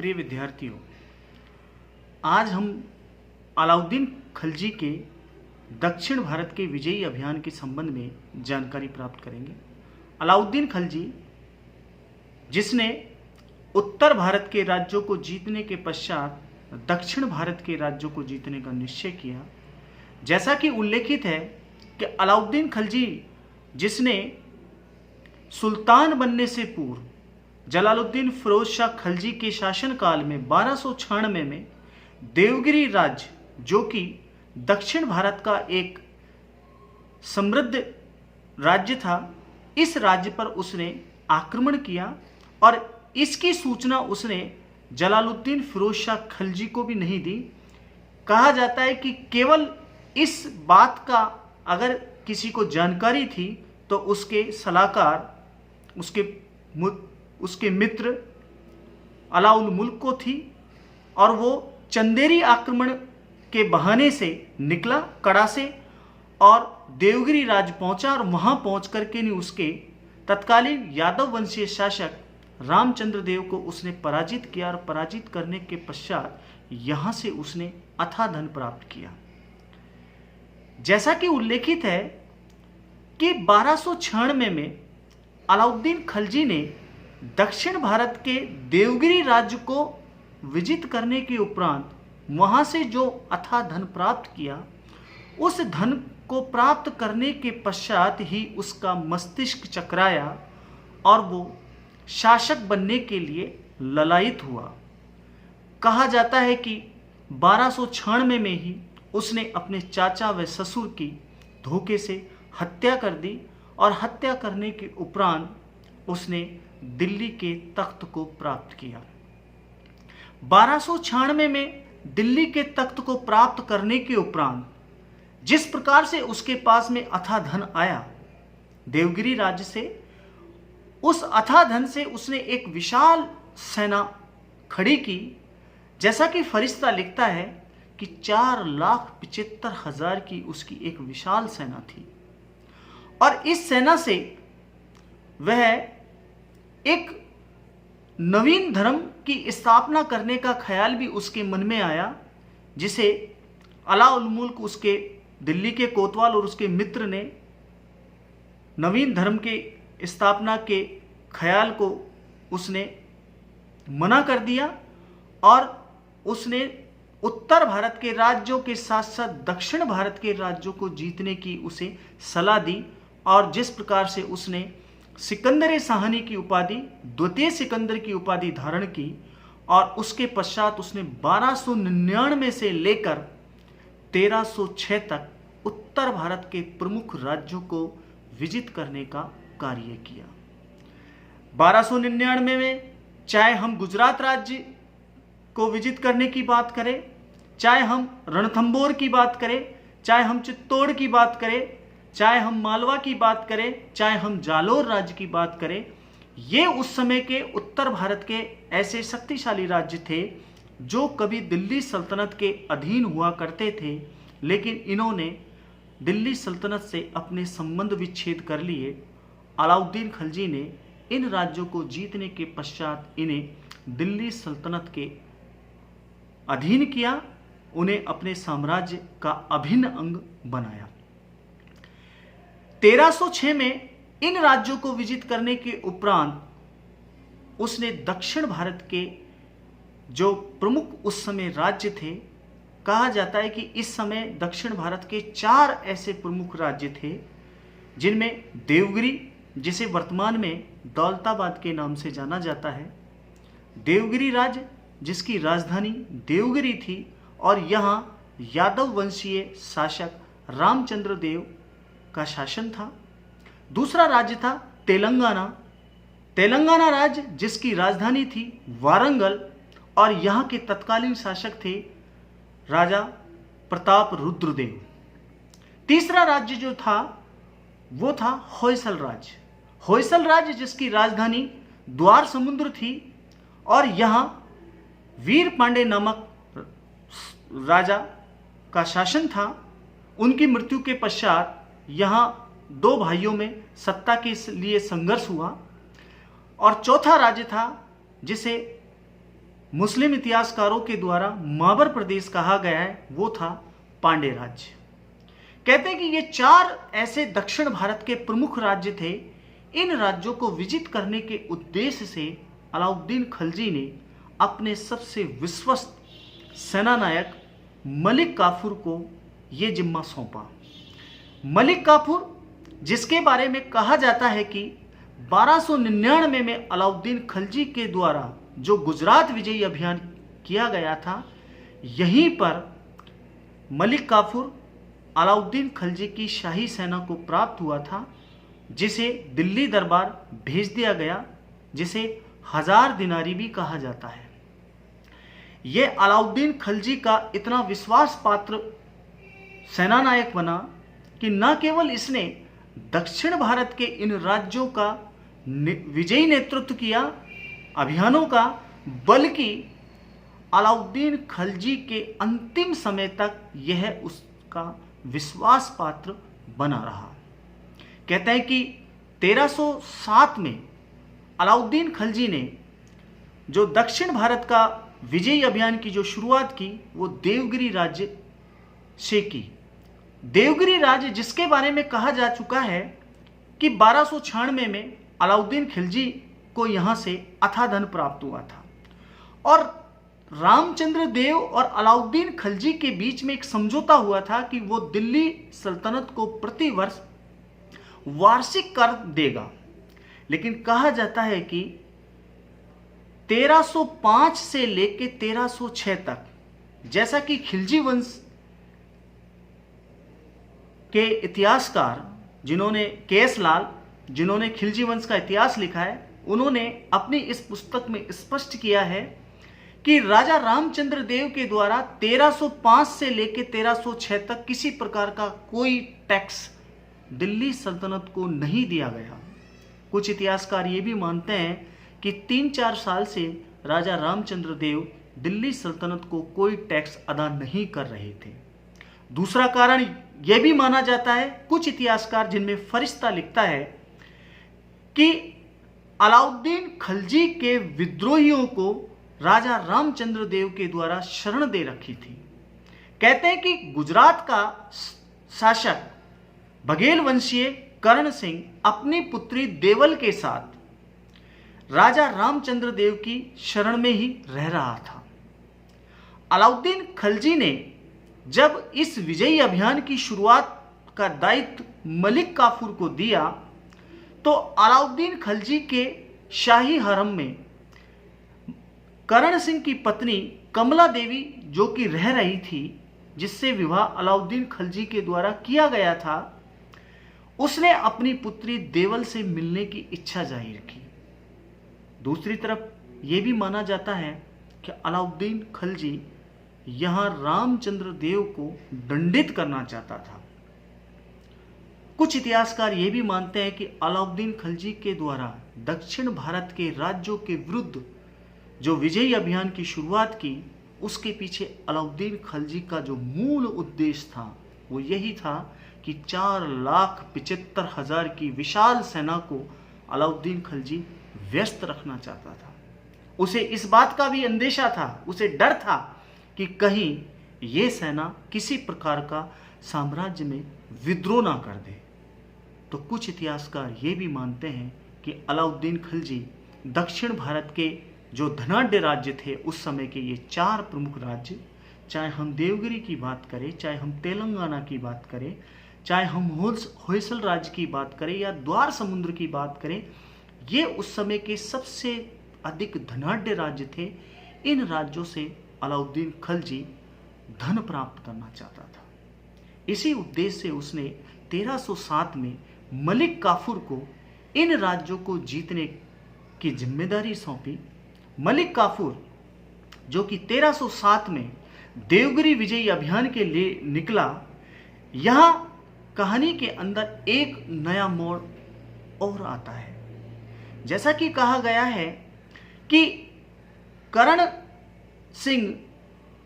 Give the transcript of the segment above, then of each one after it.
प्रिय विद्यार्थियों, आज हम अलाउद्दीन खिलजी के दक्षिण भारत के विजयी अभियान के संबंध में जानकारी प्राप्त करेंगे। अलाउद्दीन खिलजी, जिसने उत्तर भारत के राज्यों को जीतने के पश्चात दक्षिण भारत के राज्यों को जीतने का निश्चय किया। जैसा कि उल्लेखित है कि अलाउद्दीन खिलजी, जिसने सुल्तान बनने से पूर्व जलालुद्दीन फिरोज शाह खिलजी के शासनकाल में 1296 में देवगिरी राज्य, जो कि दक्षिण भारत का एक समृद्ध राज्य था, इस राज्य पर उसने आक्रमण किया और इसकी सूचना उसने जलालुद्दीन फिरोज शाह खिलजी को भी नहीं दी। कहा जाता है कि केवल इस बात का अगर किसी को जानकारी थी तो उसके सलाहकार, उसके मित्र अलाउल मुल्क को थी, और वो चंदेरी आक्रमण के बहाने से निकला कड़ा से और देवगिरी राज्य पहुंचा और वहां पहुंच करके नहीं उसके तत्कालीन यादव वंशीय शासक रामचंद्र देव को उसने पराजित किया और पराजित करने के पश्चात यहां से उसने अथाह धन प्राप्त किया। जैसा कि उल्लेखित है कि 1296 में अलाउद्दीन खिलजी ने दक्षिण भारत के देवगिरी राज्य को विजित करने के उपरांत वहां से जो अथाह धन प्राप्त किया, उस धन को प्राप्त करने के पश्चात ही उसका मस्तिष्क चकराया और वो शासक बनने के लिए ललायित हुआ। कहा जाता है कि 1296 में ही उसने अपने चाचा व ससुर की धोखे से हत्या कर दी और हत्या करने के उपरांत उसने दिल्ली के तख्त को प्राप्त किया। 1296 में दिल्ली के तख्त को प्राप्त करने के उपरांत जिस प्रकार से उसके पास में अथाह धन आया देवगिरी राज्य से, उस अथाह धन से उसने एक विशाल सेना खड़ी की। जैसा कि फरिश्ता लिखता है कि 4,75,000 की उसकी एक विशाल सेना थी और इस सेना से वह एक नवीन धर्म की स्थापना करने का ख्याल भी उसके मन में आया, जिसे अलाउल मुल्क, उसके दिल्ली के कोतवाल और उसके मित्र ने नवीन धर्म के स्थापना के ख्याल को उसने मना कर दिया और उसने उत्तर भारत के राज्यों के साथ साथ दक्षिण भारत के राज्यों को जीतने की उसे सलाह दी। और जिस प्रकार से उसने सिकंदर साहनी की उपाधि, द्वितीय सिकंदर की उपाधि धारण की और उसके पश्चात उसने 1299 से लेकर 1306 तक उत्तर भारत के प्रमुख राज्यों को विजित करने का कार्य किया। 1299 में चाहे हम गुजरात राज्य को विजित करने की बात करें, चाहे हम रणथंबोर की बात करें, चाहे हम चित्तौड़ की बात करें, चाहे हम मालवा की बात करें, चाहे हम जालोर राज्य की बात करें, ये उस समय के उत्तर भारत के ऐसे शक्तिशाली राज्य थे जो कभी दिल्ली सल्तनत के अधीन हुआ करते थे, लेकिन इन्होंने दिल्ली सल्तनत से अपने संबंध विच्छेद कर लिए। अलाउद्दीन खिलजी ने इन राज्यों को जीतने के पश्चात इन्हें दिल्ली सल्तनत के अधीन किया, उन्हें अपने साम्राज्य का अभिन्न अंग बनाया। 1306 में इन राज्यों को विजित करने के उपरांत उसने दक्षिण भारत के जो प्रमुख उस समय राज्य थे, कहा जाता है कि इस समय दक्षिण भारत के 4 ऐसे प्रमुख राज्य थे, जिनमें देवगिरी, जिसे वर्तमान में दौलताबाद के नाम से जाना जाता है, देवगिरी राज्य जिसकी राजधानी देवगिरी थी और यहाँ यादव वंशीय शासक रामचंद्र देव का शासन था। दूसरा राज्य था तेलंगाना, तेलंगाना राज्य जिसकी राजधानी थी वारंगल और यहाँ के तत्कालीन शासक थे राजा प्रताप रुद्रदेव। तीसरा राज्य जो था वो था होयसल राज्य, होयसल राज्य जिसकी राजधानी द्वार समुद्र थी और यहाँ वीर पांडे नामक राजा का शासन था। उनकी मृत्यु के पश्चात यहाँ 2 भाइयों में सत्ता के लिए संघर्ष हुआ। और चौथा राज्य था जिसे मुस्लिम इतिहासकारों के द्वारा माबर प्रदेश कहा गया है, वो था पांड्य राज्य। कहते हैं कि ये 4 ऐसे दक्षिण भारत के प्रमुख राज्य थे। इन राज्यों को विजित करने के उद्देश्य से अलाउद्दीन खलजी ने अपने सबसे विश्वस्त सेनानायक मलिक काफूर को ये जिम्मा सौंपा। मलिक काफूर, जिसके बारे में कहा जाता है कि 1299 में अलाउद्दीन खलजी के द्वारा जो गुजरात विजयी अभियान किया गया था, यहीं पर मलिक काफूर अलाउद्दीन खलजी की शाही सेना को प्राप्त हुआ था, जिसे दिल्ली दरबार भेज दिया गया, जिसे 1000 दिनारी भी कहा जाता है। यह अलाउद्दीन खलजी का इतना विश्वास पात्र सेनानायक बना कि न केवल इसने दक्षिण भारत के इन राज्यों का विजयी नेतृत्व किया अभियानों का, बल्कि अलाउद्दीन खलजी के अंतिम समय तक यह उसका विश्वास पात्र बना रहा। कहते हैं कि 1307 में अलाउद्दीन खलजी ने जो दक्षिण भारत का विजयी अभियान की जो शुरुआत की, वो देवगिरी राज्य से की। देवगिरी राज्य, जिसके बारे में कहा जा चुका है कि 1296 में अलाउद्दीन खिलजी को यहां से अथाह धन प्राप्त हुआ था, और रामचंद्र देव और अलाउद्दीन खलजी के बीच में एक समझौता हुआ था कि वो दिल्ली सल्तनत को प्रति वर्ष वार्षिक कर देगा। लेकिन कहा जाता है कि 1305 से लेकर 1306 तक, जैसा कि खिलजी वंश के इतिहासकार जिन्होंने के.एस. लाल, जिन्होंने खिलजी वंश का इतिहास लिखा है, उन्होंने अपनी इस पुस्तक में स्पष्ट किया है कि राजा रामचंद्र देव के द्वारा 1305 से लेकर 1306 तक किसी प्रकार का कोई टैक्स दिल्ली सल्तनत को नहीं दिया गया। कुछ इतिहासकार ये भी मानते हैं कि 3-4 साल से राजा रामचंद्र देव दिल्ली सल्तनत को कोई टैक्स अदा नहीं कर रहे थे। दूसरा कारण यह भी माना जाता है, कुछ इतिहासकार जिनमें फरिश्ता लिखता है कि अलाउद्दीन खलजी के विद्रोहियों को राजा रामचंद्र देव के द्वारा शरण दे रखी थी। कहते हैं कि गुजरात का शासक बघेल वंशीय कर्ण सिंह अपनी पुत्री देवल के साथ राजा रामचंद्र देव की शरण में ही रह रहा था। अलाउद्दीन खलजी ने जब इस विजयी अभियान की शुरुआत का दायित्व मलिक काफूर को दिया, तो अलाउद्दीन खलजी के शाही हरम में करण सिंह की पत्नी कमला देवी, जो कि रह रही थी, जिससे विवाह अलाउद्दीन खलजी के द्वारा किया गया था, उसने अपनी पुत्री देवल से मिलने की इच्छा जाहिर की। दूसरी तरफ यह भी माना जाता है कि अलाउद्दीन खलजी यहां रामचंद्र देव को दंडित करना चाहता था। कुछ इतिहासकार यह भी मानते हैं कि अलाउद्दीन खलजी के द्वारा दक्षिण भारत के राज्यों के विरुद्ध जो विजयी अभियान की शुरुआत की, उसके पीछे अलाउद्दीन खलजी का जो मूल उद्देश्य था वो यही था कि 4,75,000 की विशाल सेना को अलाउद्दीन खलजी व्यस्त रखना चाहता था। उसे इस बात का भी अंदेशा था, उसे डर था कि कहीं ये सेना किसी प्रकार का साम्राज्य में विद्रोह ना कर दे। तो कुछ इतिहासकार ये भी मानते हैं कि अलाउद्दीन खलजी दक्षिण भारत के जो धनाढ्य राज्य थे उस समय के, ये 4 प्रमुख राज्य, चाहे हम देवगिरी की बात करें, चाहे हम तेलंगाना की बात करें, चाहे हम होयसल राज्य की बात करें या द्वार समुद्र की बात करें, ये उस समय के सबसे अधिक धनाढ्य राज्य थे। इन राज्यों से अलाउद्दीन खलजी धन प्राप्त करना चाहता था। इसी उद्देश्य से उसने 1307 में मलिक काफूर को इन राज्यों को जीतने की जिम्मेदारी सौंपी। मलिक काफूर, जो कि 1307 में देवगिरी विजयी अभियान के लिए निकला, यहां कहानी के अंदर एक नया मोड़ और आता है। जैसा कि कहा गया है कि कर्ण सिंह,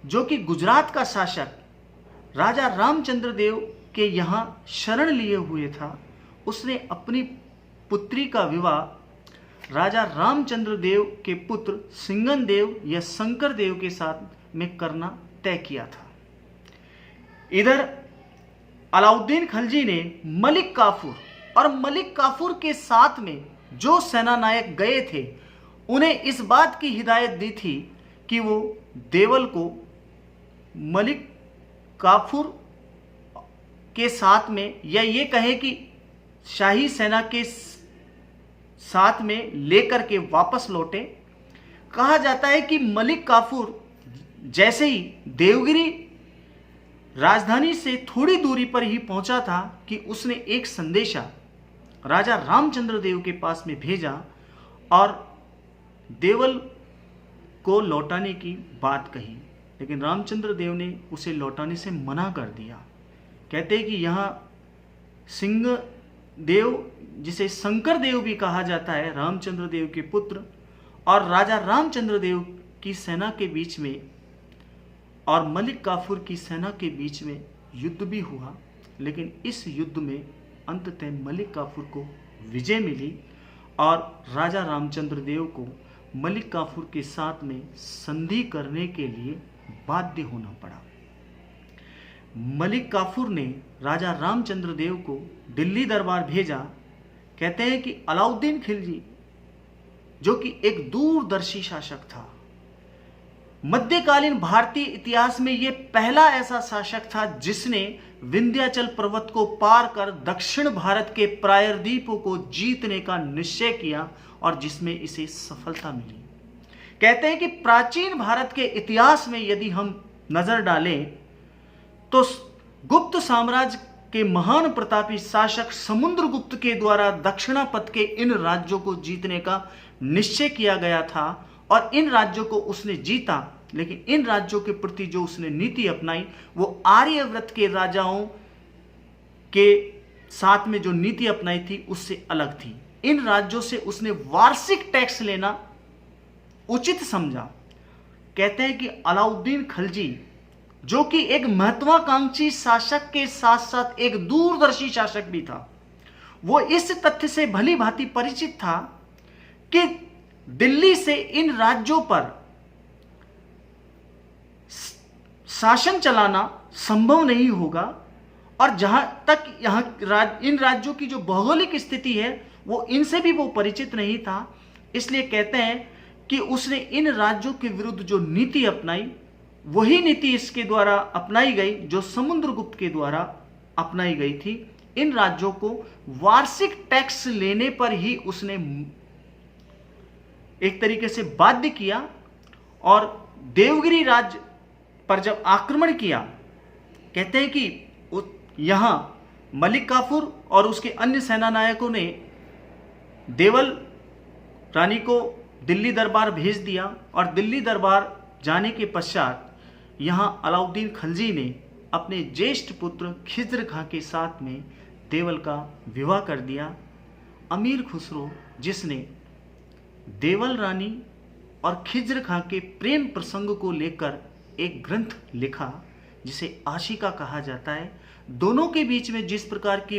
जो कि गुजरात का शासक राजा रामचंद्र देव के यहाँ शरण लिए हुए था, उसने अपनी पुत्री का विवाह राजा रामचंद्र देव के पुत्र सिंगन देव या शंकर देव के साथ में करना तय किया था। इधर अलाउद्दीन खिलजी ने मलिक काफूर और मलिक काफूर के साथ में जो सेना नायक गए थे उन्हें इस बात की हिदायत दी थी कि वो देवल को मलिक काफूर के साथ में, या ये कहे कि शाही सेना के साथ में लेकर के वापस लौटे। कहा जाता है कि मलिक काफूर जैसे ही देवगिरी राजधानी से थोड़ी दूरी पर ही पहुंचा था कि उसने एक संदेशा राजा रामचंद्र देव के पास में भेजा और देवल को लौटाने की बात कही, लेकिन रामचंद्र देव ने उसे लौटाने से मना कर दिया। कहते हैं कि यहाँ सिंह देव, जिसे शंकर देव भी कहा जाता है, रामचंद्र देव के पुत्र, और राजा रामचंद्र देव की सेना के बीच में और मलिक काफूर की सेना के बीच में युद्ध भी हुआ, लेकिन इस युद्ध में अंततः मलिक काफूर को विजय मिली और राजा रामचंद्र देव को मलिक काफूर के साथ में संधि करने के लिए बाध्य होना पड़ा। मलिक काफूर ने राजा रामचंद्र देव को दिल्ली दरबार भेजा। कहते हैं कि अलाउद्दीन खिलजी, जो कि एक दूरदर्शी शासक था, मध्यकालीन भारतीय इतिहास में यह पहला ऐसा शासक था जिसने विंध्याचल पर्वत को पार कर दक्षिण भारत के प्रायद्वीपों को जीतने का निश्चय किया और जिसमें इसे सफलता मिली। कहते हैं कि प्राचीन भारत के इतिहास में यदि हम नजर डालें तो गुप्त साम्राज्य के महान प्रतापी शासक समुद्रगुप्त के द्वारा दक्षिणापथ के इन राज्यों को जीतने का निश्चय किया गया था और इन राज्यों को उसने जीता, लेकिन इन राज्यों के प्रति जो उसने नीति अपनाई वो आर्यव्रत के राजाओं के साथ में जो नीति अपनाई थी उससे अलग थी। इन राज्यों से उसने वार्षिक टैक्स लेना उचित समझा। कहते हैं कि अलाउद्दीन खिलजी, जो कि एक महत्वाकांक्षी शासक के साथ साथ एक दूरदर्शी शासक भी था, वो इस तथ्य से भली भांति परिचित था कि दिल्ली से इन राज्यों पर शासन चलाना संभव नहीं होगा और जहां तक इन राज्यों की जो भौगोलिक स्थिति है वो इनसे भी वो परिचित नहीं था। इसलिए कहते हैं कि उसने इन राज्यों के विरुद्ध जो नीति अपनाई वही नीति इसके द्वारा अपनाई गई जो समुद्रगुप्त के द्वारा अपनाई गई थी। इन राज्यों को वार्षिक टैक्स लेने पर ही उसने एक तरीके से बाध्य किया और देवगिरी राज्य पर जब आक्रमण किया, कहते हैं कि यहां मलिक काफूर और उसके अन्य सेना नायकों ने देवल रानी को दिल्ली दरबार भेज दिया और दिल्ली दरबार जाने के पश्चात यहां अलाउद्दीन खिलजी ने अपने ज्येष्ठ पुत्र खिज्र खां के साथ में देवल का विवाह कर दिया। अमीर खुसरो, जिसने देवल रानी और खिज्र खां के प्रेम प्रसंग को लेकर एक ग्रंथ लिखा जिसे आशिका कहा जाता है। दोनों के बीच में जिस प्रकार की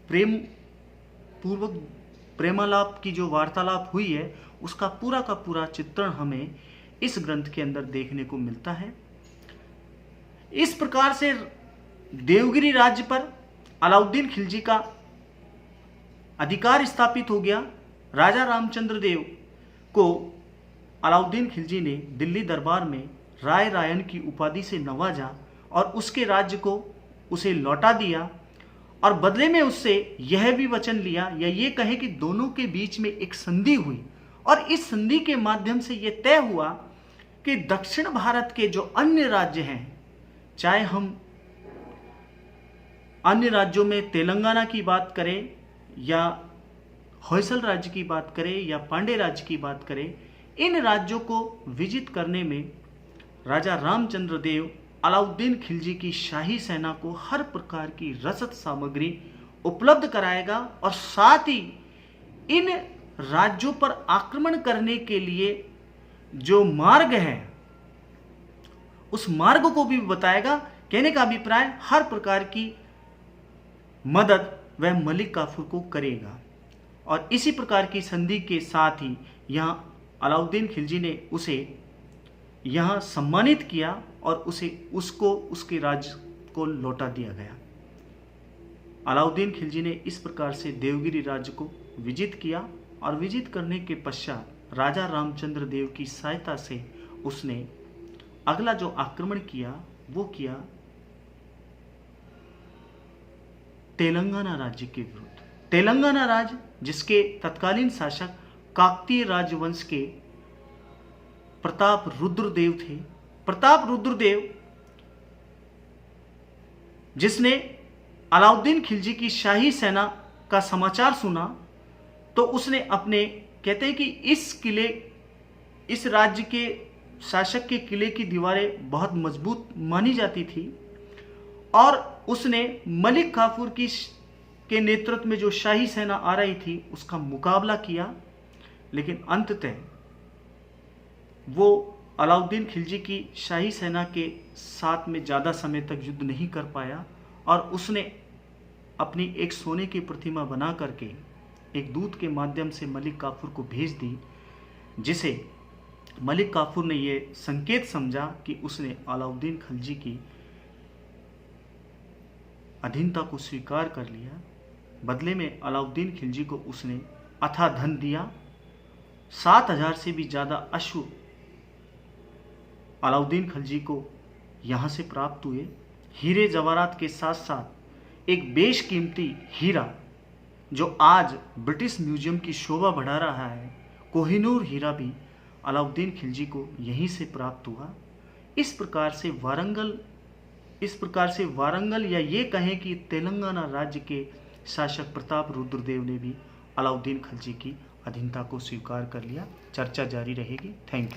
प्रेम पूर्वक प्रेमालाप की जो वार्तालाप हुई है उसका पूरा का पूरा चित्रण हमें इस ग्रंथ के अंदर देखने को मिलता है। इस प्रकार से देवगिरी राज्य पर अलाउद्दीन खिलजी का अधिकार स्थापित हो गया। राजा रामचंद्र देव को अलाउद्दीन खिलजी ने दिल्ली दरबार में राय रायन की उपाधि से नवाजा और उसके राज्य को उसे लौटा दिया और बदले में उससे यह भी वचन लिया या ये कहे कि दोनों के बीच में एक संधि हुई और इस संधि के माध्यम से यह तय हुआ कि दक्षिण भारत के जो अन्य राज्य हैं, चाहे हम अन्य राज्यों में तेलंगाना की बात करें या होयसल राज्य की बात करें या पांडे राज्य की बात करें, इन राज्यों को विजित करने में राजा रामचंद्र देव अलाउद्दीन खिलजी की शाही सेना को हर प्रकार की रसद सामग्री उपलब्ध कराएगा और साथ ही इन राज्यों पर आक्रमण करने के लिए जो मार्ग है उस मार्ग को भी बताएगा। कहने का अभिप्राय हर प्रकार की मदद वह मलिक काफूर को करेगा। और इसी प्रकार की संधि के साथ ही यहाँ अलाउद्दीन खिलजी ने उसे यहाँ सम्मानित किया और उसको उसके राज्य को लौटा दिया गया। अलाउद्दीन खिलजी ने इस प्रकार से देवगिरी राज्य को विजित किया और विजित करने के पश्चात राजा रामचंद्र देव की सहायता से उसने अगला जो आक्रमण किया वो किया तेलंगाना राज्य के विरुद्ध। तेलंगाना राज्य जिसके तत्कालीन शासक काकतीय राजवंश के प्रताप रुद्रदेव थे। प्रताप रुद्रदेव जिसने अलाउद्दीन खिलजी की शाही सेना का समाचार सुना तो उसने अपने कहते हैं कि इस राज्य के शासक के किले की दीवारें बहुत मजबूत मानी जाती थी और उसने मलिक काफूर के नेतृत्व में जो शाही सेना आ रही थी उसका मुकाबला किया, लेकिन अंततः वो अलाउद्दीन खिलजी की शाही सेना के साथ में ज़्यादा समय तक युद्ध नहीं कर पाया और उसने अपनी एक सोने की प्रतिमा बना करके एक दूत के माध्यम से मलिक काफूर को भेज दी, जिसे मलिक काफूर ने ये संकेत समझा कि उसने अलाउद्दीन खिलजी की अधीनता को स्वीकार कर लिया। बदले में अलाउद्दीन खिलजी को उसने अथाह धन दिया। 7,000 से भी ज़्यादा अश्व अलाउद्दीन खिलजी को यहाँ से प्राप्त हुए। हीरे जवाहरात के साथ साथ एक बेशकीमती हीरा जो आज ब्रिटिश म्यूजियम की शोभा बढ़ा रहा है, कोहिनूर हीरा भी अलाउद्दीन खिलजी को यहीं से प्राप्त हुआ। इस प्रकार से वारंगल या ये कहें कि तेलंगाना राज्य के शासक प्रताप रुद्रदेव ने भी अलाउद्दीन खिलजी की अधीनता को स्वीकार कर लिया। चर्चा जारी रहेगी। Thank you.